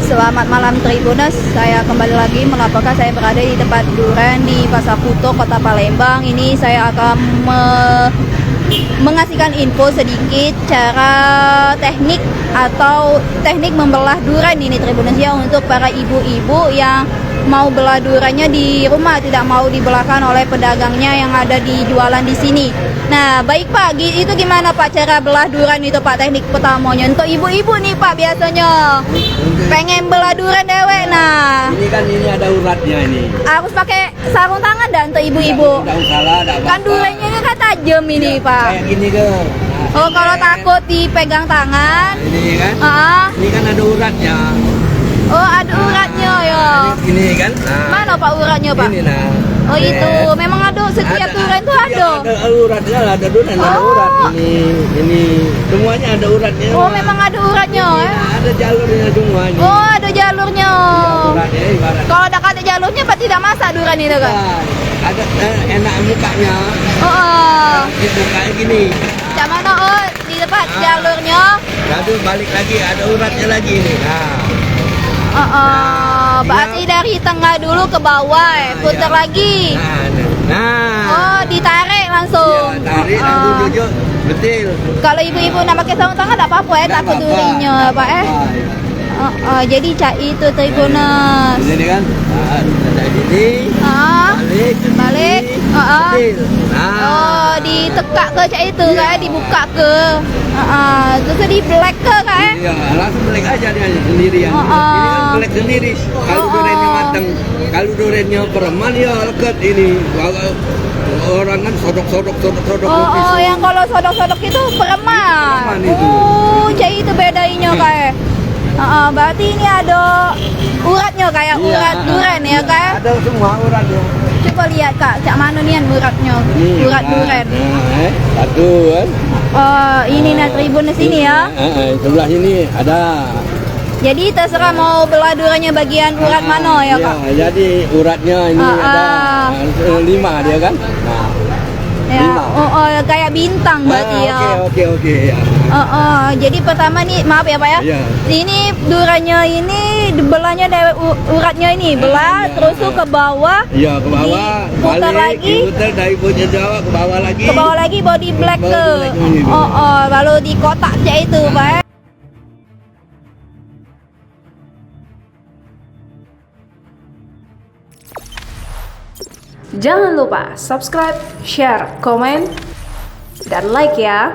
Selamat malam Tribuners, saya kembali lagi melaporkan. Saya berada di tempat duren di Pasar Puto, Kota Palembang. Ini saya akan mengasihkan info sedikit cara teknik atau teknik membelah duren ini Tribuners ya, untuk para ibu-ibu yang mau belah durennya di rumah, tidak mau dibelahkan oleh pedagangnya yang ada di jualan di sini. Nah, baik Pak, itu gimana Pak cara belah duren itu Pak, teknik pertamanya untuk ibu-ibu nih Pak, biasanya pengen belah duren dewek. Nah, ini ada uratnya ini. harus pakai sarung tangan dah untuk ibu-ibu. Tidak usah lah, tidak apa-apa. Kan durennya kan tajam ini Ya, Pak. kayak gini ke. Oh, kalau takut dipegang tangan. Ini kan. Ah, Ini kan ada uratnya. oh ada uratnya ya. Ini kan. Mana Pak uratnya Pak? Ini nah. Oh itu, memang ada setiap duren tuh ada. Ada uratnya lah, ada duren, ada Oh. urat. Ini semuanya ada uratnya. Oh memang ada uratnya ya. Ada jalurnya semuanya. Oh ada jalurnya. Uratnya ibarat. Kalau udah ada jalurnya Pak tidak masak duren itu kan? Ada enak mukanya. Oh, Itu kayak gini. cak mana oh di tempat jalurnya? Lalu balik lagi, ada uratnya lagi ini. Berarti dari tengah dulu ke bawah, putar ya. lagi. Nah. Oh ditarik langsung. Iya, tarik langsung jujur. Betul. Kalau ibu-ibu nak pakai sarung tangan tak apa-apa ya, takut Nggak durinya apa-apa, Pak nggak apa-apa, jadi cak itu Tribuners. Ini kan. Ada ini. Balik. Betul. Nah. Oh ditekak ke cak itu kan, dibuka ke. Terus di black ke kan? Iya, langsung belek aja dia sendiri yang. Ini kan belek sendiri. Kalau durennya matang, kalau durennya pereman ya leket ini. Kalau orang kan sodok. Oh, yang kalau sodok-sodok itu pereman. Pereman itu. Oh, cak itu bedanya kayak. Berarti ini ada uratnya kayak Iya, urat duren ya kayak. Ada semua uratnya. Coba lihat Kak, cak mana nih uratnya? Urat duren. Satu kan. Oh, ini nah Tribuners ini ya. Sebelah sini ada. Jadi terserah mau belah durennya bagian urat mana ya Kak? Jadi uratnya ini ada 5 dia kan. Ya, kayak bintang berarti ya. Oke. Jadi pertama nih, maaf ya Pak ya. Iya. Ini durannya ini belahnya dari uratnya ini, belah terus tuh ke bawah. Iya, ke bawah. Diputar lagi. Diputar dari punya Jawa ke bawah lagi. Ke bawah lagi body black Body ke. black ini. Lalu di kotak aja itu Pak. Jangan lupa subscribe, share, komen, dan like ya.